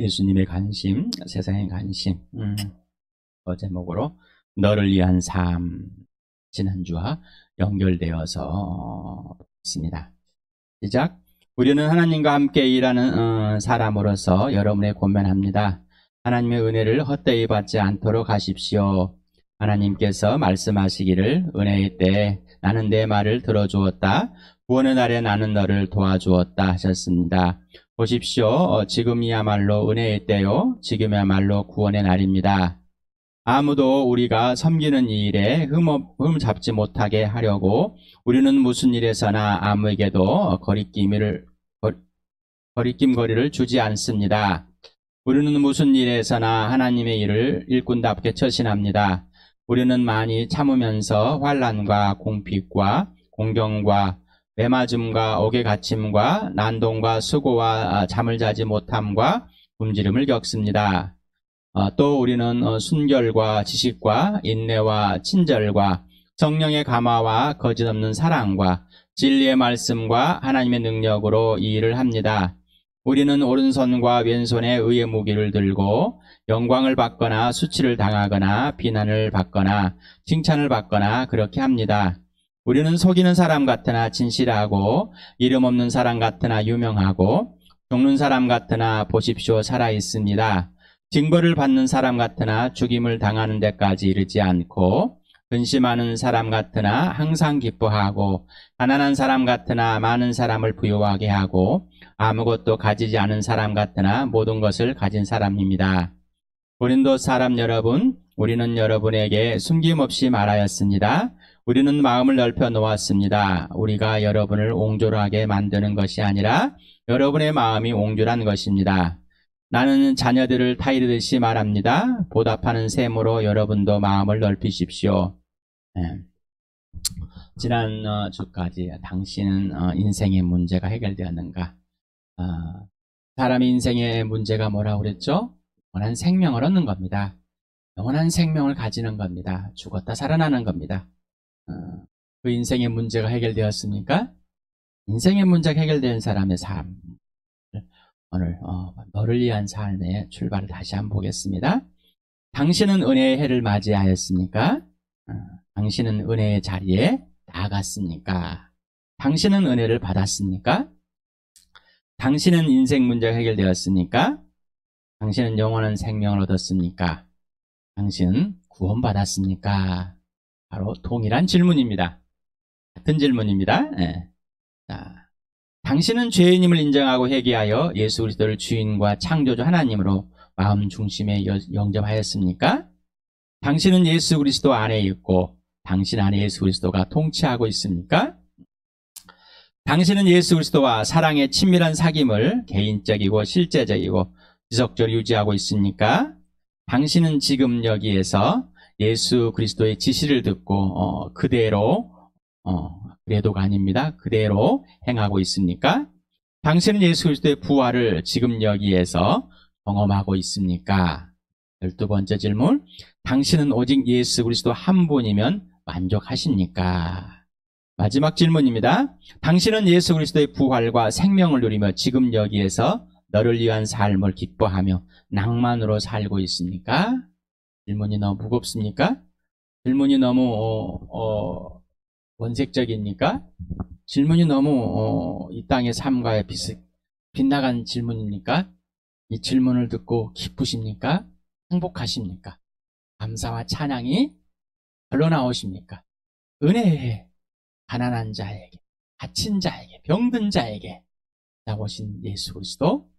예수님의 관심, 세상의 관심, 제목으로 너를 위한 삶, 지난주와 연결되어서 있습니다. 시작. 우리는 하나님과 함께 일하는 사람으로서 여러분에 권면합니다. 하나님의 은혜를 헛되이 받지 않도록 하십시오. 하나님께서 말씀하시기를 은혜의 때에 나는 내 말을 들어주었다. 구원의 날에 나는 너를 도와주었다 하셨습니다. 보십시오. 지금이야말로 은혜의 때요. 지금이야말로 구원의 날입니다. 아무도 우리가 섬기는 이 일에 흠 잡지 못하게 하려고 우리는 무슨 일에서나 아무에게도 거리낌거리를 주지 않습니다. 우리는 무슨 일에서나 하나님의 일을 일꾼답게 처신합니다. 우리는 많이 참으면서 환난과 공핍과 공경과 매맞음과 옥에 갇힘과 난동과 수고와 잠을 자지 못함과 굶주림을 겪습니다. 또 우리는 순결과 지식과 인내와 친절과 성령의 감화와 거짓없는 사랑과 진리의 말씀과 하나님의 능력으로 이 일을 합니다. 우리는 오른손과 왼손에 의의 무기를 들고 영광을 받거나 수치를 당하거나 비난을 받거나 칭찬을 받거나 그렇게 합니다. 우리는 속이는 사람 같으나 진실하고 이름 없는 사람 같으나 유명하고 죽는 사람 같으나 보십시오 살아 있습니다. 징벌을 받는 사람 같으나 죽임을 당하는 데까지 이르지 않고 근심하는 사람 같으나 항상 기뻐하고 가난한 사람 같으나 많은 사람을 부유하게 하고 아무것도 가지지 않은 사람 같으나 모든 것을 가진 사람입니다. 고린도 사람 여러분, 우리는 여러분에게 숨김없이 말하였습니다. 우리는 마음을 넓혀 놓았습니다. 우리가 여러분을 옹졸하게 만드는 것이 아니라 여러분의 마음이 옹졸한 것입니다. 나는 자녀들을 타이르듯이 말합니다. 보답하는 셈으로 여러분도 마음을 넓히십시오. 지난 주까지 당신은 인생의 문제가 해결되었는가? 사람의 인생의 문제가 뭐라고 그랬죠? 영원한 생명을 얻는 겁니다. 영원한 생명을 가지는 겁니다. 죽었다 살아나는 겁니다. 그 인생의 문제가 해결되었습니까? 인생의 문제가 해결된 사람의 삶. 오늘 너를 위한 삶의 출발을 다시 한번 보겠습니다. 당신은 은혜의 해를 맞이하였습니까? 당신은 은혜의 자리에 나아갔습니까? 당신은 은혜를 받았습니까? 당신은 인생 문제가 해결되었습니까? 당신은 영원한 생명을 얻었습니까? 당신은 구원받았습니까? 바로 동일한 질문입니다. 같은 질문입니다. 네. 자, 당신은 죄인임을 인정하고 회개하여 예수 그리스도를 주인과 창조주 하나님으로 마음 중심에 영접하였습니까? 당신은 예수 그리스도 안에 있고 당신 안에 예수 그리스도가 통치하고 있습니까? 당신은 예수 그리스도와 사랑의 친밀한 사귐을 개인적이고 실제적이고 지속적으로 유지하고 있습니까? 당신은 지금 여기에서 예수 그리스도의 지시를 듣고 그대로 그래도가 아닙니다. 그대로 행하고 있습니까? 당신은 예수 그리스도의 부활을 지금 여기에서 경험하고 있습니까? 12번째 질문. 당신은 오직 예수 그리스도 한 분이면 만족하십니까? 마지막 질문입니다. 당신은 예수 그리스도의 부활과 생명을 누리며 지금 여기에서 너를 위한 삶을 기뻐하며 낭만으로 살고 있습니까? 질문이 너무 무겁습니까? 질문이 너무 원색적입니까? 질문이 너무 이 땅의 삶과의 빗나간 질문입니까? 이 질문을 듣고 기쁘십니까? 행복하십니까? 감사와 찬양이 절로 나오십니까? 은혜에 가난한 자에게, 갇힌 자에게, 병든 자에게 찾아오신 예수 그리스도,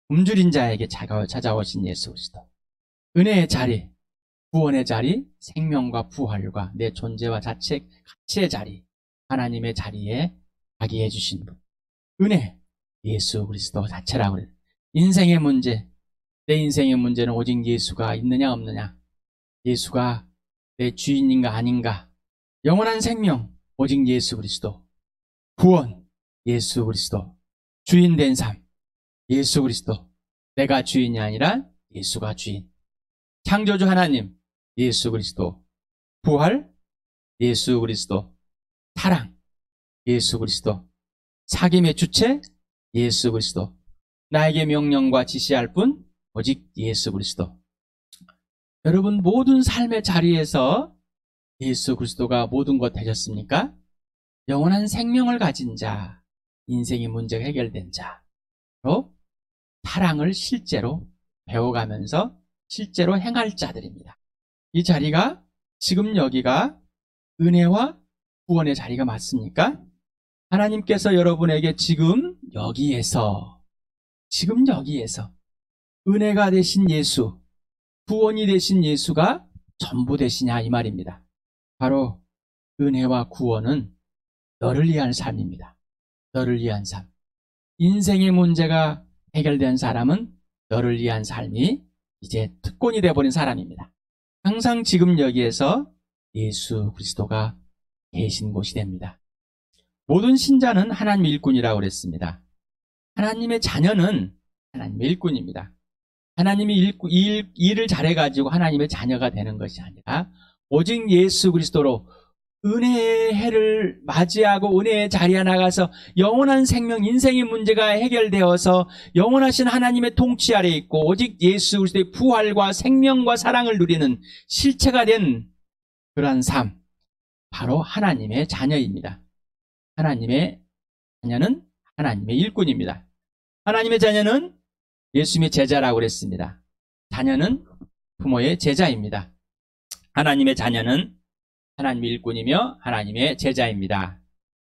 굶주린 자에게 찾아오신 예수 그리스도, 은혜의 자리, 구원의 자리, 생명과 부활과 내 존재와 자체, 가치의 자리, 하나님의 자리에 가게 해주신 분. 은혜, 예수 그리스도 자체라고 그래요. 인생의 문제, 내 인생의 문제는 오직 예수가 있느냐 없느냐, 예수가 내 주인인가 아닌가, 영원한 생명, 오직 예수 그리스도, 구원, 예수 그리스도, 주인된 삶, 예수 그리스도, 내가 주인이 아니라 예수가 주인, 창조주 하나님, 예수 그리스도, 부활, 예수 그리스도, 사랑, 예수 그리스도, 사귐의 주체, 예수 그리스도, 나에게 명령과 지시할 분, 오직 예수 그리스도. 여러분 모든 삶의 자리에서 예수 그리스도가 모든 것 되셨습니까? 영원한 생명을 가진 자, 인생의 문제가 해결된 자로 사랑을 실제로 배워가면서 실제로 행할 자들입니다. 이 자리가 지금 여기가 은혜와 구원의 자리가 맞습니까? 하나님께서 여러분에게 지금 여기에서 은혜가 되신 예수, 구원이 되신 예수가 전부 되시냐 이 말입니다. 바로 은혜와 구원은 너를 위한 삶입니다. 너를 위한 삶. 인생의 문제가 해결된 사람은 너를 위한 삶이 이제 특권이 되어버린 사람입니다. 항상 지금 여기에서 예수 그리스도가 계신 곳이 됩니다. 모든 신자는 하나님의 일꾼이라고 그랬습니다. 하나님의 자녀는 하나님의 일꾼입니다. 하나님이 일을 잘해가지고 하나님의 자녀가 되는 것이 아니라 오직 예수 그리스도로 은혜의 해를 맞이하고 은혜의 자리에 나가서 영원한 생명, 인생의 문제가 해결되어서 영원하신 하나님의 통치 아래에 있고 오직 예수 그리스도의 부활과 생명과 사랑을 누리는 실체가 된 그러한 삶, 바로 하나님의 자녀입니다. 하나님의 자녀는 하나님의 일꾼입니다. 하나님의 자녀는 예수님의 제자라고 그랬습니다. 자녀는 부모의 제자입니다. 하나님의 자녀는 하나님의 일꾼이며 하나님의 제자입니다.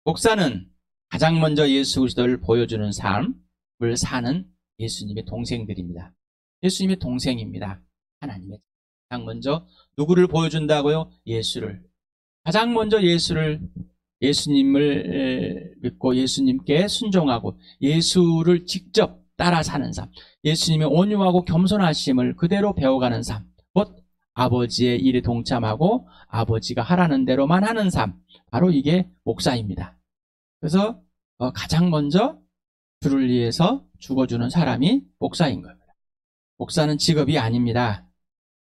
목사는 가장 먼저 예수 그리스도를 보여주는 삶을 사는 예수님의 동생들입니다. 예수님의 동생입니다. 하나님의 가장 먼저 누구를 보여준다고요? 예수를. 가장 먼저 예수님을 믿고 예수님께 순종하고 예수를 직접 따라 사는 삶, 예수님의 온유하고 겸손하심을 그대로 배워가는 삶, 곧 아버지의 일에 동참하고 아버지가 하라는 대로만 하는 삶, 바로 이게 목사입니다. 그래서 가장 먼저 주를 위해서 죽어주는 사람이 목사인 겁니다. 목사는 직업이 아닙니다.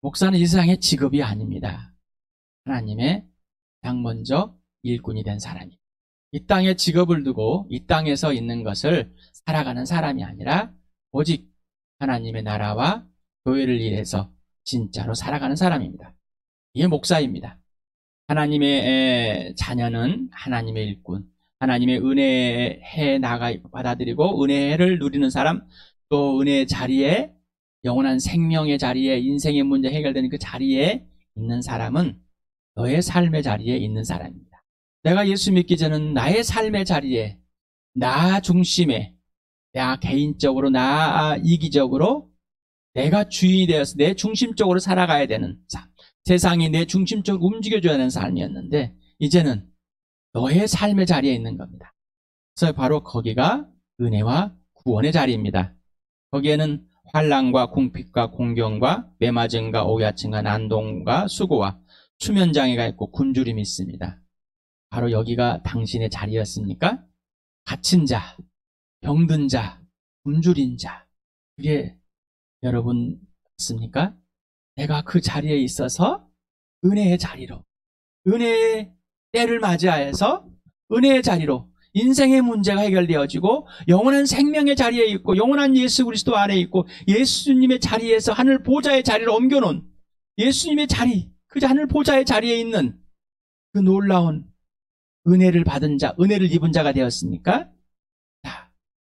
목사는 이 세상의 직업이 아닙니다. 하나님의 가장 먼저 일꾼이 된 사람이, 이 땅에 직업을 두고 이 땅에서 있는 것을 살아가는 사람이 아니라 오직 하나님의 나라와 교회를 위해서 진짜로 살아가는 사람입니다. 이게 목사입니다. 하나님의 자녀는 하나님의 일꾼, 하나님의 은혜에 받아들이고 은혜를 누리는 사람, 또 은혜의 자리에, 영원한 생명의 자리에, 인생의 문제 해결되는 그 자리에 있는 사람은 너의 삶의 자리에 있는 사람입니다. 내가 예수 믿기 전에는 나의 삶의 자리에, 나 중심에, 나 개인적으로, 나 이기적으로 내가 주인이 되어서 내 중심적으로 살아가야 되는 삶, 세상이 내 중심적으로 움직여줘야 하는 삶이었는데 이제는 너의 삶의 자리에 있는 겁니다. 그래서 바로 거기가 은혜와 구원의 자리입니다. 거기에는 환난과 궁핍과 공경과 매맞음과 오야침과 난동과 수고와 수면장애가 있고 굶주림이 있습니다. 바로 여기가 당신의 자리였습니까? 갇힌 자, 병든 자, 굶주린 자, 그게 여러분 같습니까? 내가 그 자리에 있어서 은혜의 자리로, 은혜의 때를 맞이하여서 은혜의 자리로 인생의 문제가 해결되어지고 영원한 생명의 자리에 있고 영원한 예수 그리스도 안에 있고 예수님의 자리에서 하늘 보좌의 자리를 옮겨놓은 예수님의 자리, 그 하늘 보좌의 자리에 있는 그 놀라운 은혜를 받은 자, 은혜를 입은 자가 되었습니까? 자,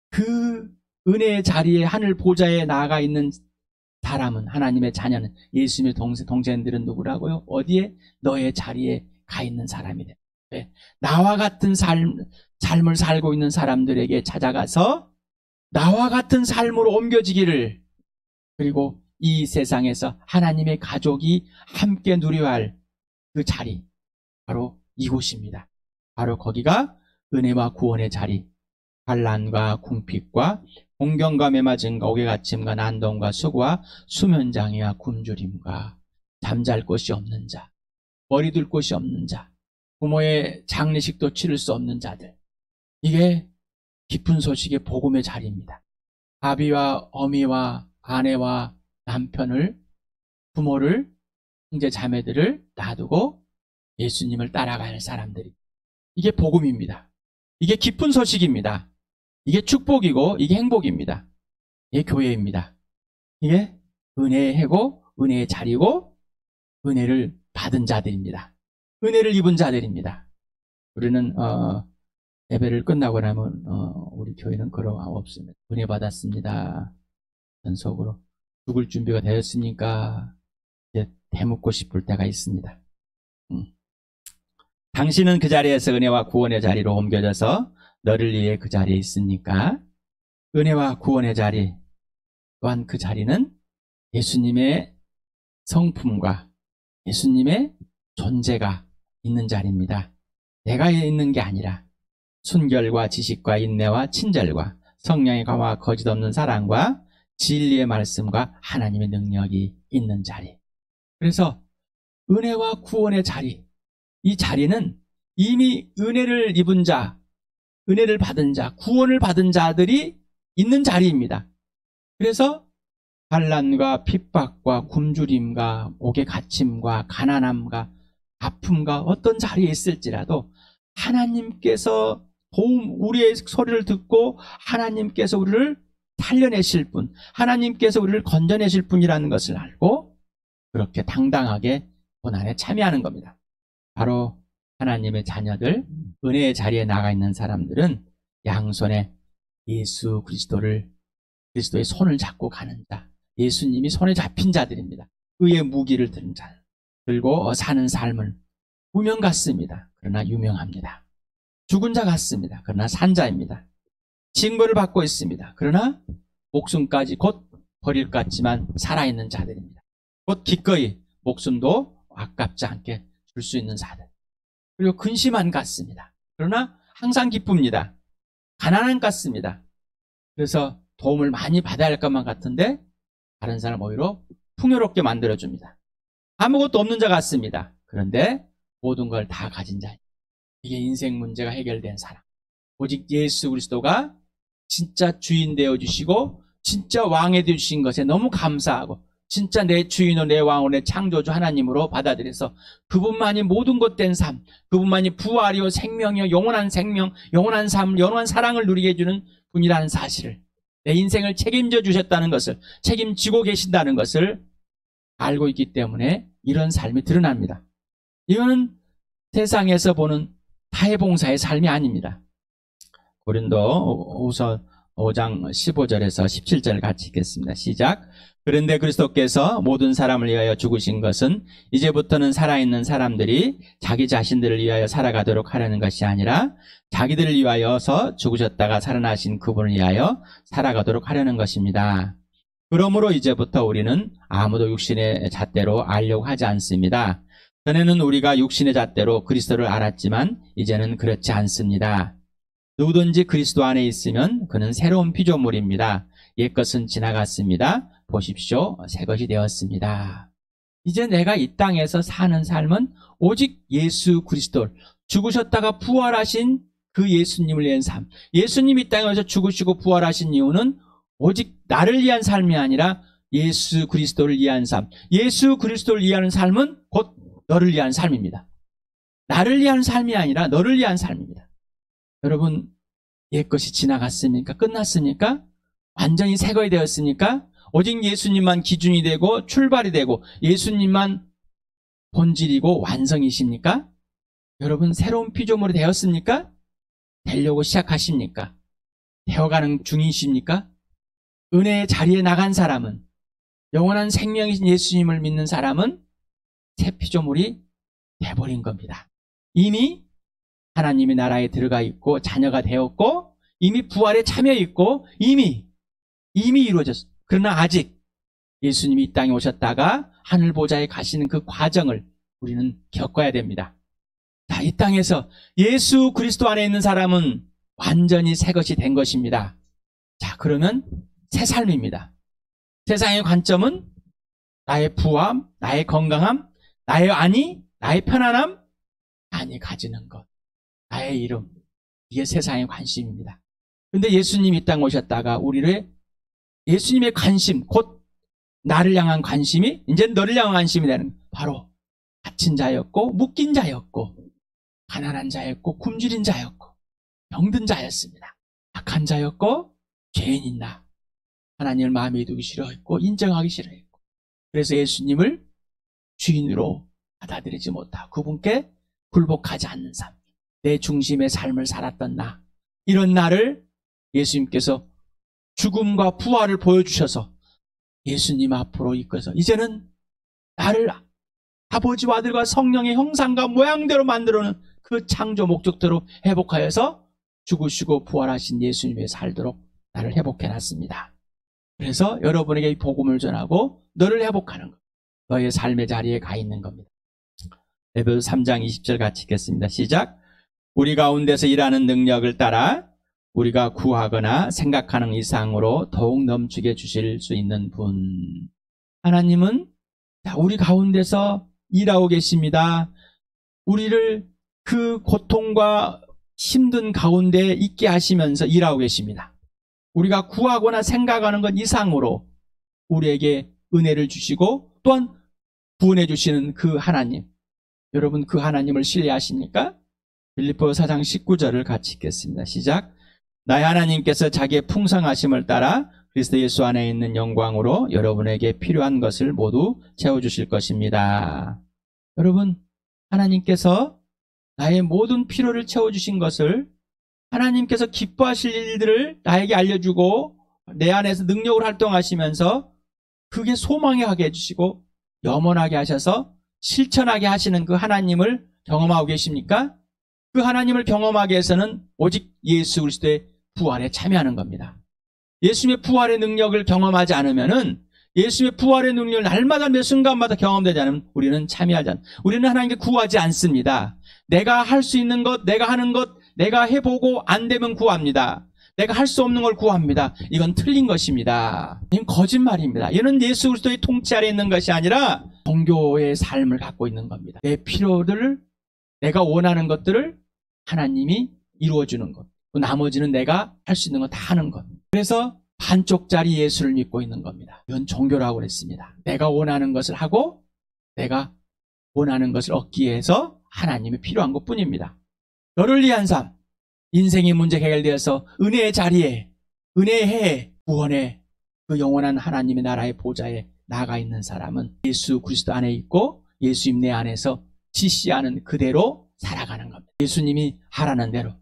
그 은혜의 자리에 하늘 보좌에 나아가 있는 사람은, 하나님의 자녀는, 예수님의 동생들은 누구라고요? 어디에? 너의 자리에 가 있는 사람이 돼. 네. 나와 같은 삶을 살고 있는 사람들에게 찾아가서 나와 같은 삶으로 옮겨지기를, 그리고 이 세상에서 하나님의 가족이 함께 누려야 할 그 자리, 바로 이곳입니다. 바로 거기가 은혜와 구원의 자리, 환난과 궁핍과 공경과 매맞음과 옥의 갇힘과 난동과 수고와 수면장애와 굶주림과 잠잘 곳이 없는 자, 머리 둘 곳이 없는 자, 부모의 장례식도 치를 수 없는 자들, 이게 기쁜 소식의 복음의 자리입니다. 아비와 어미와 아내와 남편을, 부모를, 형제 자매들을 놔두고 예수님을 따라가야 할 사람들이, 이게 복음입니다. 이게 기쁜 소식입니다. 이게 축복이고 이게 행복입니다. 이게 교회입니다. 이게 은혜의 해고, 은혜의 자리고, 은혜를 받은 자들입니다. 은혜를 입은 자들입니다. 우리는 예배를 끝나고 나면 우리 교회는 그런 거 없습니다. 은혜 받았습니다. 전속으로 죽을 준비가 되었으니까 이제 대묻고 싶을 때가 있습니다. 당신은 그 자리에서 은혜와 구원의 자리로 옮겨져서 너를 위해 그 자리에 있습니까? 은혜와 구원의 자리 또한 그 자리는 예수님의 성품과 예수님의 존재가 있는 자리입니다. 내가 있는 게 아니라 순결과 지식과 인내와 친절과 성령의 강화와 거짓 없는 사랑과 진리의 말씀과 하나님의 능력이 있는 자리. 그래서 은혜와 구원의 자리, 이 자리는 이미 은혜를 입은 자, 은혜를 받은 자, 구원을 받은 자들이 있는 자리입니다. 그래서 환난과 핍박과 굶주림과 옥의 갇힘과 가난함과 아픔과 어떤 자리에 있을지라도 하나님께서 우리의 소리를 듣고 하나님께서 우리를 살려내실 분, 하나님께서 우리를 건져내실 분이라는 것을 알고 그렇게 당당하게 고난에 참여하는 겁니다. 바로 하나님의 자녀들, 은혜의 자리에 나가 있는 사람들은 양손에 예수 그리스도의 손을 잡고 가는 자, 예수님이 손에 잡힌 자들입니다. 의의 무기를 든 자, 들고 사는 삶을 무명 같습니다. 그러나 유명합니다. 죽은 자 같습니다. 그러나 산 자입니다. 징벌을 받고 있습니다. 그러나 목숨까지 곧 버릴 것 같지만 살아있는 자들입니다. 곧 기꺼이 목숨도 아깝지 않게 줄 수 있는 자들. 그리고 근심한 같습니다. 그러나 항상 기쁩니다. 가난한 같습니다. 그래서 도움을 많이 받아야 할 것만 같은데 다른 사람 오히려 풍요롭게 만들어줍니다. 아무것도 없는 자 같습니다. 그런데 모든 걸 다 가진 자. 이게 인생 문제가 해결된 사람. 오직 예수 그리스도가 진짜 주인 되어주시고 진짜 왕이 되어주신 것에 너무 감사하고 진짜 내 주인으로 내 왕으로 내 창조주 하나님으로 받아들여서 그분만이 모든 것 된 삶, 그분만이 부활이요 생명이요 영원한 생명, 영원한 삶, 영원한 사랑을 누리게 해주는 분이라는 사실을, 내 인생을 책임져 주셨다는 것을, 책임지고 계신다는 것을 알고 있기 때문에 이런 삶이 드러납니다. 이거는 세상에서 보는 사회봉사의 삶이 아닙니다. 고린도후서 5장 15절에서 17절 같이 읽겠습니다. 시작. 그런데 그리스도께서 모든 사람을 위하여 죽으신 것은 이제부터는 살아있는 사람들이 자기 자신들을 위하여 살아가도록 하려는 것이 아니라 자기들을 위하여서 죽으셨다가 살아나신 그분을 위하여 살아가도록 하려는 것입니다. 그러므로 이제부터 우리는 아무도 육신의 잣대로 알려고 하지 않습니다. 전에는 우리가 육신의 잣대로 그리스도를 알았지만 이제는 그렇지 않습니다. 누구든지 그리스도 안에 있으면 그는 새로운 피조물입니다. 옛것은 지나갔습니다. 보십시오. 새것이 되었습니다. 이제 내가 이 땅에서 사는 삶은 오직 예수 그리스도, 죽으셨다가 부활하신 그 예수님을 위한 삶. 예수님이 이 땅에서 죽으시고 부활하신 이유는 오직 나를 위한 삶이 아니라 예수 그리스도를 위한 삶. 예수 그리스도를 위한 삶은 곧 너를 위한 삶입니다. 나를 위한 삶이 아니라 너를 위한 삶입니다. 여러분, 옛것이 지나갔습니까? 끝났습니까? 완전히 새거이 되었습니까? 오직 예수님만 기준이 되고 출발이 되고 예수님만 본질이고 완성이십니까? 여러분, 새로운 피조물이 되었습니까? 되려고 시작하십니까? 되어가는 중이십니까? 은혜의 자리에 나간 사람은, 영원한 생명이신 예수님을 믿는 사람은 새 피조물이 돼버린 겁니다. 이미 하나님의 나라에 들어가 있고 자녀가 되었고 이미 부활에 참여 있고 이미 이루어졌어요. 그러나 아직 예수님이 이 땅에 오셨다가 하늘 보좌에 가시는 그 과정을 우리는 겪어야 됩니다. 자, 이 땅에서 예수 그리스도 안에 있는 사람은 완전히 새 것이 된 것입니다. 자, 그러면 새 삶입니다. 세상의 관점은 나의 부함, 나의 건강함, 나의 안위, 나의 편안함, 많이 가지는 것, 나의 이름, 이게 세상의 관심입니다. 그런데 예수님이 이 땅에 오셨다가 우리를 예수님의 관심, 곧 나를 향한 관심이 이제 너를 향한 관심이 되는, 바로 갇힌 자였고 묶인 자였고 가난한 자였고 굶주린 자였고 병든 자였습니다. 악한 자였고 죄인인 나, 하나님을 마음에 두기 싫어했고 인정하기 싫어했고, 그래서 예수님을 주인으로 받아들이지 못하고 그분께 굴복하지 않는 삶, 내 중심의 삶을 살았던 나, 이런 나를 예수님께서 죽음과 부활을 보여주셔서 예수님 앞으로 이끌어서 이제는 나를 아버지와 아들과 성령의 형상과 모양대로 만들어놓은 그 창조 목적대로 회복하여서 죽으시고 부활하신 예수님의 살도록 나를 회복해놨습니다. 그래서 여러분에게 이 복음을 전하고 너를 회복하는 것, 너의 삶의 자리에 가 있는 겁니다. 에베소서 3장 20절 같이 읽겠습니다. 시작. 우리 가운데서 일하는 능력을 따라 우리가 구하거나 생각하는 이상으로 더욱 넘치게 주실 수 있는 분. 하나님은 우리 가운데서 일하고 계십니다. 우리를 그 고통과 힘든 가운데 있게 하시면서 일하고 계십니다. 우리가 구하거나 생각하는 것 이상으로 우리에게 은혜를 주시고 또한 구원해 주시는 그 하나님, 여러분 그 하나님을 신뢰하십니까? 빌립보서 4장 19절을 같이 읽겠습니다. 시작. 나의 하나님께서 자기의 풍성하심을 따라 그리스도 예수 안에 있는 영광으로 여러분에게 필요한 것을 모두 채워주실 것입니다. 여러분, 하나님께서 나의 모든 필요를 채워주신 것을, 하나님께서 기뻐하실 일들을 나에게 알려주고 내 안에서 능력을 활동하시면서 그게 소망하게 해주시고 염원하게 하셔서 실천하게 하시는 그 하나님을 경험하고 계십니까? 그 하나님을 경험하기 위해서는 오직 예수 그리스도의 부활에 참여하는 겁니다. 예수님의 부활의 능력을 경험하지 않으면은, 예수님의 부활의 능력을 날마다 매 순간마다 경험되지 않으면 우리는 참여하지 않습니다. 우리는 하나님께 구하지 않습니다. 내가 할 수 있는 것, 내가 하는 것, 내가 해보고 안 되면 구합니다. 내가 할 수 없는 걸 구합니다. 이건 틀린 것입니다. 이건 거짓말입니다. 이는 예수 그리스도의 통치 아래 있는 것이 아니라 종교의 삶을 갖고 있는 겁니다. 내 필요들을, 내가 원하는 것들을 하나님이 이루어주는 것, 나머지는 내가 할 수 있는 거 다 하는 것. 그래서 반쪽짜리 예수를 믿고 있는 겁니다. 이건 종교라고 그랬습니다. 내가 원하는 것을 하고 내가 원하는 것을 얻기 위해서 하나님이 필요한 것뿐입니다. 너를 위한 삶, 인생의 문제 해결되어서 은혜의 자리에, 은혜의 해에, 구원의 그 영원한 하나님의 나라의 보좌에 나가 있는 사람은 예수 그리스도 안에 있고 예수님 내 안에서 지시하는 그대로 살아가는 겁니다. 예수님이 하라는 대로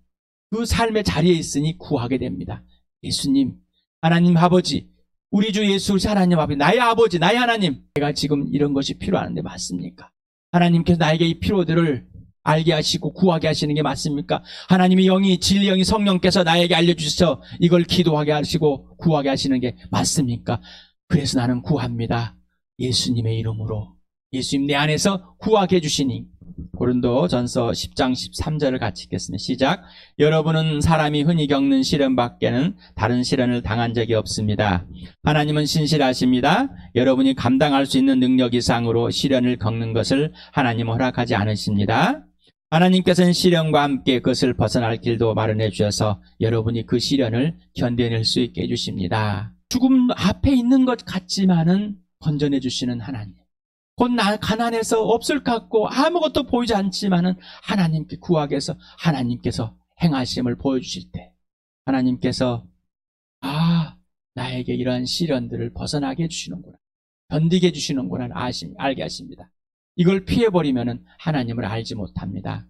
그 삶의 자리에 있으니 구하게 됩니다. 예수님, 하나님 아버지, 우리 주 예수 그리스도 하나님 아버지, 나의 아버지, 나의 하나님, 내가 지금 이런 것이 필요한데 맞습니까? 하나님께서 나에게 이 필요들을 알게 하시고 구하게 하시는 게 맞습니까? 하나님의 영이, 진리 영이 성령께서 나에게 알려주셔서 이걸 기도하게 하시고 구하게 하시는 게 맞습니까? 그래서 나는 구합니다. 예수님의 이름으로. 예수님 내 안에서 구하게 해주시니. 고린도전서 10장 13절을 같이 읽겠습니다. 시작. 여러분은 사람이 흔히 겪는 시련 밖에는 다른 시련을 당한 적이 없습니다. 하나님은 신실하십니다. 여러분이 감당할 수 있는 능력 이상으로 시련을 겪는 것을 하나님은 허락하지 않으십니다. 하나님께서는 시련과 함께 그것을 벗어날 길도 마련해 주셔서 여러분이 그 시련을 견뎌낼 수 있게 해주십니다. 죽음 앞에 있는 것 같지만은 건져내 주시는 하나님. 곧 가난해서 없을 것 같고 아무것도 보이지 않지만은 하나님께 구하게 해서 하나님께서 행하심을 보여주실 때 하나님께서 나에게 이러한 시련들을 벗어나게 해주시는구나, 견디게 해주시는구나 알게 하십니다. 이걸 피해버리면은 하나님을 알지 못합니다.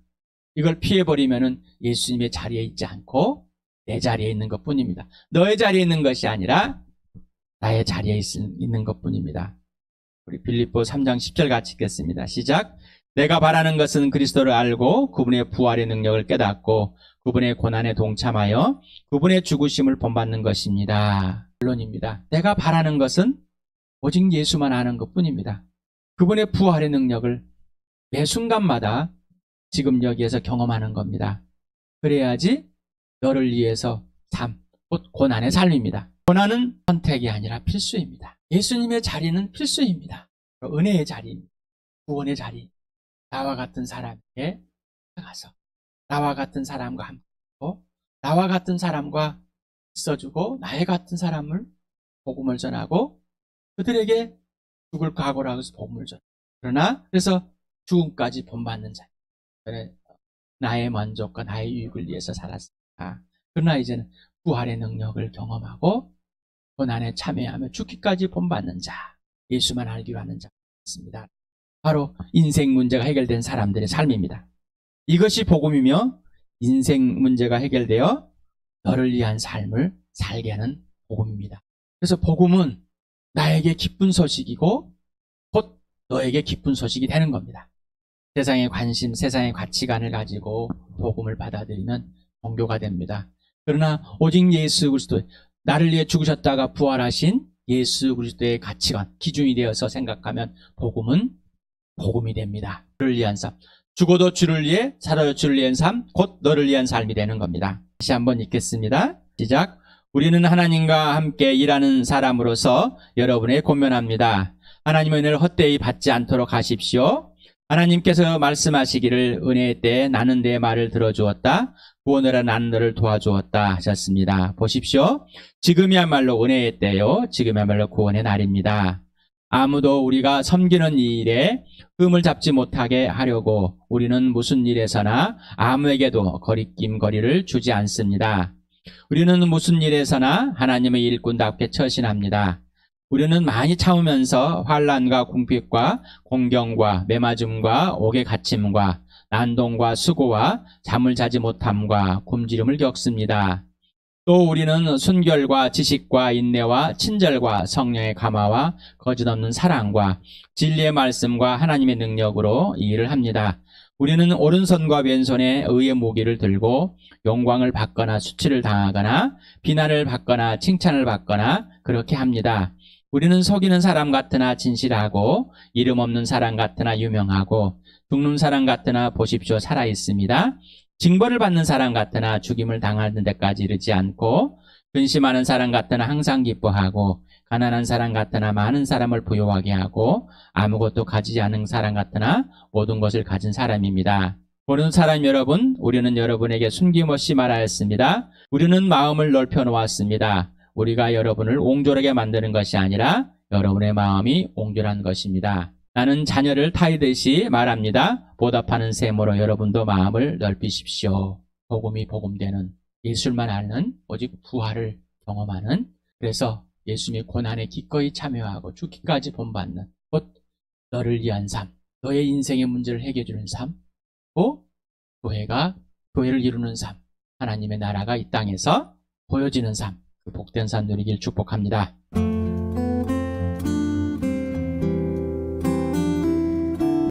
이걸 피해버리면은 예수님의 자리에 있지 않고 내 자리에 있는 것뿐입니다. 너의 자리에 있는 것이 아니라 나의 자리에 있는 것뿐입니다. 우리 빌립보 3장 10절 같이 읽겠습니다. 시작. 내가 바라는 것은 그리스도를 알고 그분의 부활의 능력을 깨닫고 그분의 고난에 동참하여 그분의 죽으심을 본받는 것입니다. 결론입니다. 내가 바라는 것은 오직 예수만 아는 것뿐입니다. 그분의 부활의 능력을 매 순간마다 지금 여기에서 경험하는 겁니다. 그래야지 너를 위해서 삶, 곧 고난의 삶입니다. 고난은 선택이 아니라 필수입니다. 예수님의 자리는 필수입니다. 은혜의 자리입니다. 구원의 자리. 나와 같은 사람에게 가서 나와 같은 사람과 함께하고 나와 같은 사람과 있어주고 나의 같은 사람을 복음을 전하고 그들에게 죽을 각오를 하고서 복음을 전하고, 그러나 그래서 죽음까지 본받는 자. 나의 만족과 나의 유익을 위해서 살았습니다. 그러나 이제는 부활의 능력을 경험하고 고난에 참여하며 죽기까지 본받는 자, 예수만 알기로 하는 자가 있습니다. 바로 인생 문제가 해결된 사람들의 삶입니다. 이것이 복음이며 인생 문제가 해결되어 너를 위한 삶을 살게 하는 복음입니다. 그래서 복음은 나에게 기쁜 소식이고 곧 너에게 기쁜 소식이 되는 겁니다. 세상의 관심, 세상의 가치관을 가지고 복음을 받아들이면 종교가 됩니다. 그러나 오직 예수 그리스도, 나를 위해 죽으셨다가 부활하신 예수 그리스도의 가치관, 기준이 되어서 생각하면 복음은 복음이 됩니다. 너를 위한 삶, 죽어도 주를 위해, 살아도 주를 위한 삶, 곧 너를 위한 삶이 되는 겁니다. 다시 한번 읽겠습니다. 시작. 우리는 하나님과 함께 일하는 사람으로서 여러분에 권면합니다. 하나님의 은혜를 헛되이 받지 않도록 하십시오. 하나님께서 말씀하시기를 은혜의 때에 나는 내 말을 들어주었다. 구원하라 나는 너를 도와주었다 하셨습니다. 보십시오. 지금이야말로 은혜의 때요. 지금이야말로 구원의 날입니다. 아무도 우리가 섬기는 이 일에 흠을 잡지 못하게 하려고 우리는 무슨 일에서나 아무에게도 거리낌거리를 주지 않습니다. 우리는 무슨 일에서나 하나님의 일꾼답게 처신합니다. 우리는 많이 참으면서 환난과 궁핍과 공경과 매맞음과 옥의 갇힘과 난동과 수고와 잠을 자지 못함과 굶주림을 겪습니다. 또 우리는 순결과 지식과 인내와 친절과 성령의 감화와 거짓없는 사랑과 진리의 말씀과 하나님의 능력으로 이 일을 합니다. 우리는 오른손과 왼손에 의의 무기를 들고 영광을 받거나 수치를 당하거나 비난을 받거나 칭찬을 받거나 그렇게 합니다. 우리는 속이는 사람 같으나 진실하고 이름 없는 사람 같으나 유명하고 죽는 사람 같으나 보십시오 살아 있습니다. 징벌을 받는 사람 같으나 죽임을 당하는 데까지 이르지 않고 근심하는 사람 같으나 항상 기뻐하고 가난한 사람 같으나 많은 사람을 부유하게 하고 아무것도 가지지 않은 사람 같으나 모든 것을 가진 사람입니다. 보는 사람 여러분, 우리는 여러분에게 숨김없이 말하였습니다. 우리는 마음을 넓혀 놓았습니다. 우리가 여러분을 옹졸하게 만드는 것이 아니라 여러분의 마음이 옹졸한 것입니다. 나는 자녀를 타이듯이 말합니다. 보답하는 셈으로 여러분도 마음을 넓히십시오. 복음이 복음되는, 예술만 아는 오직 부활을 경험하는, 그래서 예수님의 고난에 기꺼이 참여하고 죽기까지 본받는, 곧 너를 위한 삶, 너의 인생의 문제를 해결해주는 삶, 또 교회를 이루는 삶, 하나님의 나라가 이 땅에서 보여지는 삶, 그 복된 삶 누리길 축복합니다.